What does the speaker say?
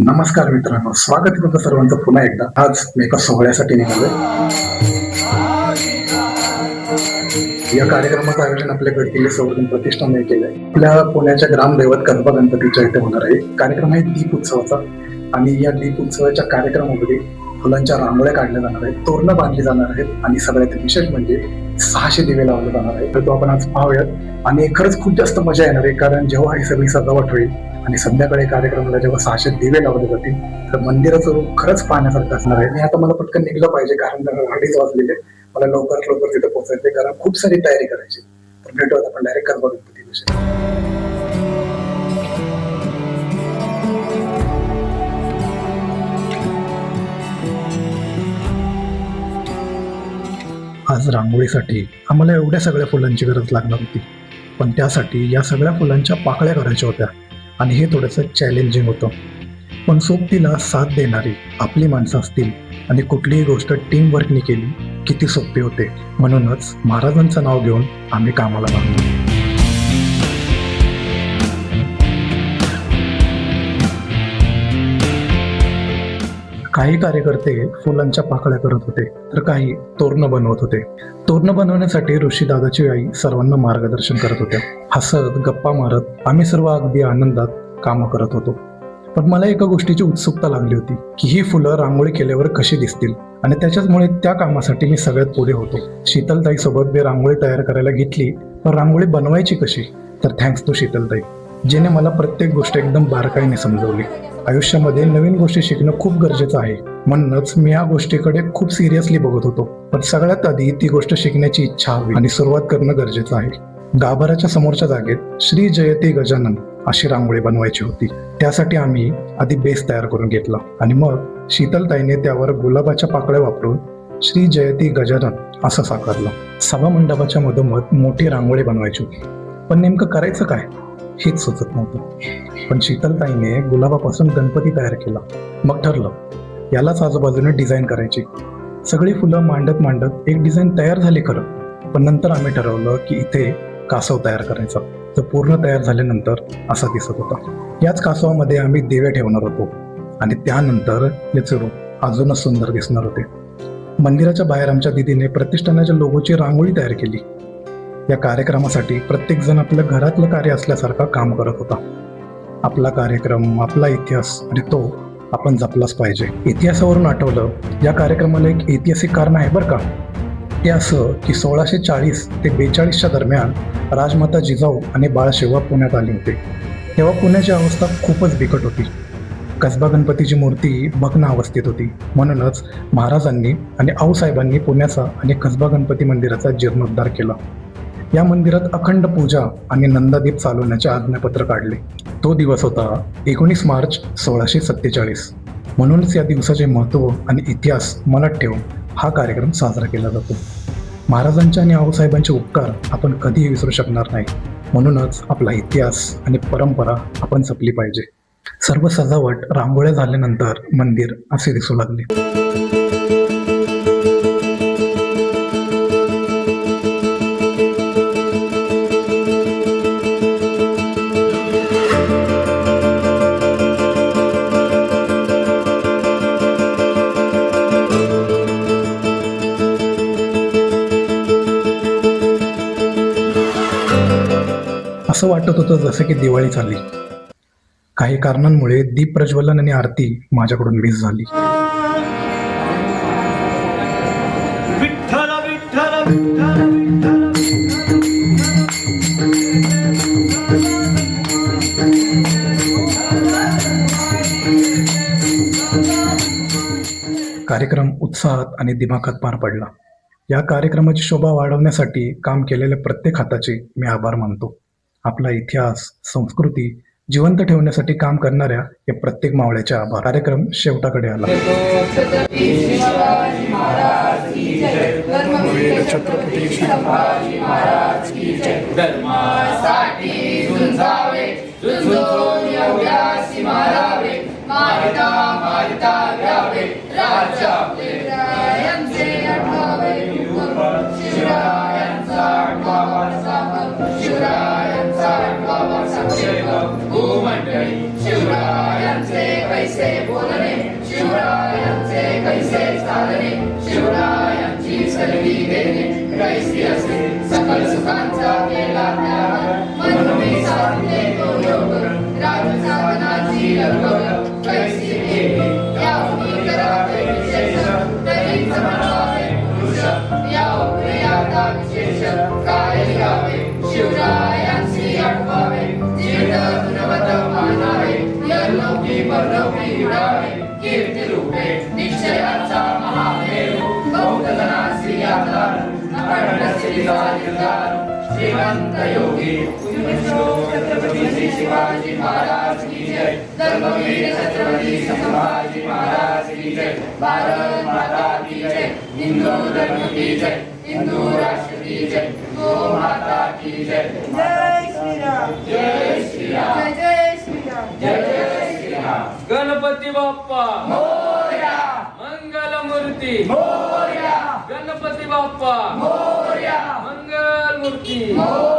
नमस्कार मित्रांनो, स्वागत आहे तुमचं सर्वांचं पुन्हा एकदा. आज मी एका सोहळ्यासाठी निघालोय. या कार्यक्रमाचं आयोजन आपल्या गडकिल्ले संवर्धन प्रतिष्ठानने केलंय. आपल्या पुण्याच्या ग्रामदैवत कसबा गणपतीच्या इथे होणार आहे. कार्यक्रम आहे दीप उत्सवाचा आणि या दीप उत्सवाच्या कार्यक्रमामध्ये फुलांच्या रांगोळ्या काढल्या जाणार आहेत, तोरणं बांधली जाणार आहेत आणि सगळ्यात विशेष म्हणजे 600 दिवे लावले जाणार आहेत. तर तो आपण आज पाहूयात आणि खरंच खूप जास्त मजा येणार आहे, कारण जेव्हा ही सगळी सजावट होईल आणि संध्याकाळी कार्यक्रमाला जेव्हा 600 दिवे लावले जातील तर मंदिराचं रूप खरंच पाहण्यासारखं असणार आहे. आणि आता मला पटकन निघलं पाहिजे, कारण 2:30 वाजलेले. मला लवकरात लवकर तिथे पोहोचायचे, कारण खूप सारी तयारी करायची. तर भेटूयात आपण डायरेक्ट कसबा गणपती. आज रांगोळीसाठी आम्हाला एवढ्या सगळ्या फुलांची गरज लागणार होती, पण त्यासाठी या सगळ्या फुलांच्या पाकळ्या करायच्या होत्या आणि हे थोडंसं चॅलेंजिंग होतं. पण सोबतीला साथ देणारी आपली माणसं असतील आणि कुठलीही गोष्ट टीम वर्कनी केली की ती सोपी होते. म्हणूनच महाराजांचं नाव घेऊन आम्ही कामाला लागलो. काही कार्यकर्ते फुलांच्या पाकळ्या करत होते, तर काही तोरणं बनवत होते. तोरणं बनवण्यासाठी ऋषी दादाची आई सर्वांना मार्गदर्शन करत होत्या. हसत गप्पा मारत आम्ही सर्व अगदी आनंदात कामं करत होतो. पण मला एका गोष्टीची उत्सुकता लागली होती की ही फुलं रांगोळी केल्यावर कशी दिसतील, आणि त्याच्याचमुळे त्या कामासाठी मी सगळ्यात पुढे होतो. शीतलताई सोबत मी रांगोळी तयार करायला घेतली, पण रांगोळी बनवायची कशी, तर थँक्स टू शीतलताई, जिने मला प्रत्येक गोष्ट एकदम बारकाईने समजवली. आयुष्यामध्ये नवीन गोष्टी शिकणं खूप गरजेचं आहे, म्हणूनच मी या गोष्टीकडे खूप सिरियसली बघत होतो. पण सगळ्यात आधी ती गोष्ट शिकण्याची इच्छा हवी आणि सुरुवात करणं गरजेचं आहे. गाभाऱ्याच्या समोरच्या जागेत श्री जयती गजानन अशी रांगोळी बनवायची होती. त्यासाठी आम्ही आधी बेस तयार करून घेतला आणि मग शीतलताईने त्यावर गुलाबाच्या पाकळ्या वापरून श्री जयती गजानन असं साकारलं. सभा मंडपाच्या मधोमध मोठी रांगोळी बनवायची होती, पण नेमकं करायचं काय हेच सुचत नव्हतं. पण शीतलताईने गुलाबापासून गणपती तयार केला. मग ठरलं यालाच आजूबाजूने डिझाईन करायची. सगळी फुलं मांडत मांडत एक डिझाईन तयार झाली खरं, पण नंतर आम्ही ठरवलं की इथे कासव तयार करायचा. तर पूर्ण तयार झाल्यानंतर असा दिसत होता. याच कासवामध्ये आम्ही दिवे ठेवणार होतो आणि त्यानंतर याचे रूप अजूनच सुंदर दिसणार होते. मंदिराच्या बाहेर आमच्या दीदीने प्रतिष्ठानाच्या लोगोची रांगोळी तयार केली. या कार्यक्रमासाठी प्रत्येक जण आपल्या घरातलं कार्य असल्यासारखा काम करत होता. आपला कार्यक्रम, आपला इतिहास आणि तो आपण जपलाच पाहिजे. इतिहासावरून आठवलं, या कार्यक्रमाला एक ऐतिहासिक कारण आहे बरं का. ते असं की 1640 ते 42च्या दरम्यान राजमाता जिजाऊ आणि बाळशिवा पुण्यात आले होते. तेव्हा पुण्याची अवस्था खूपच बिकट होती. कसबा गणपतीची मूर्ती भग्न अवस्थेत होती. म्हणूनच महाराजांनी आणि आऊसाहेबांनी पुण्याचा आणि कसबा गणपती मंदिराचा जीर्णोद्धार केला. या मंदिरात अखंड पूजा आणि नंदादीप चालवण्याचे आज्ञापत्र काढले. तो दिवस होता 19 मार्च 1647. म्हणूनच या दिवसाचे महत्त्व आणि इतिहास मनात ठेवून हा कार्यक्रम साजरा केला जातो. महाराजांचे आणि आऊसाहेबांचे उपकार आपण कधीही विसरू शकणार नाही. म्हणूनच आपला इतिहास आणि परंपरा आपण जपली पाहिजे. सर्व सजावट रांगोळ्या झाल्यानंतर मंदिर असे दिसू लागले. असं वाटत होतं जसं की दिवाळी चालली. काही कारणांमुळे दीप प्रज्वलन आणि आरती माझ्याकडून मिस झाली. कार्यक्रम उत्साहात आणि दिमाखात पार पडला. या कार्यक्रमाची शोभा वाढवण्यासाठी काम केलेल्या प्रत्येक हाताचे मी आभार मानतो. आपला इतिहास, संस्कृती जिवंत ठेवण्यासाठी काम करणाऱ्या या प्रत्येक मावळ्याचे आभार. कार्यक्रम शेवटाकडे आला. छत्रपती शिवाजी महाराज की जय. धर्मासाठी झुंजावे, झुंजून योग्यासी मारावे, मारिता मारिता घ्यावे, राज्य आपले शिवरायांचे आठवावे, शिवरायांचा आठवावा सामर्थ, शिवरायांचा आठवावा संक्षेप, भूमंडळी शिवरायांचे पैसे कैसे बोलणे, शिवरायांचे कैसे चालणे, शिवरायांची सलगी देणे कैसी असे, सकल सुखांचा केला त्याग, मनोमी साधले तो योग, राजसाधनाची लगबग कैसी केली, याहुनी करावे विशेष, तरीच म्हणावे पुरुष, या प्रियाता विशेष काय गावे, शिवरायांची आठवावे, जीर्ण गुणवत मानावे, यलोकी परलोकी उडावे, कीर्ती रूपे निश्चयाचा महामेरू, कौतलनासी आधार, अखंड निर्धार, श्रीमंत योगी छत्रपती श्री शिवाजी महाराज की जय, धर्मवीर छत्रपती संभाजी महाराज की जय, भारत माता की जय, हिंदू धर्म की जय, हिंदू राष्ट्र की जय, गो माता की जय, जय श्री राम, जय श्री राम, जय श्री राम, जय श्री राम। गणपती बाप्पा मोरया, मंगल मूर्ती मोरया, गणपती बाप्पा मोरया, मंगल मूर्ती मोरया।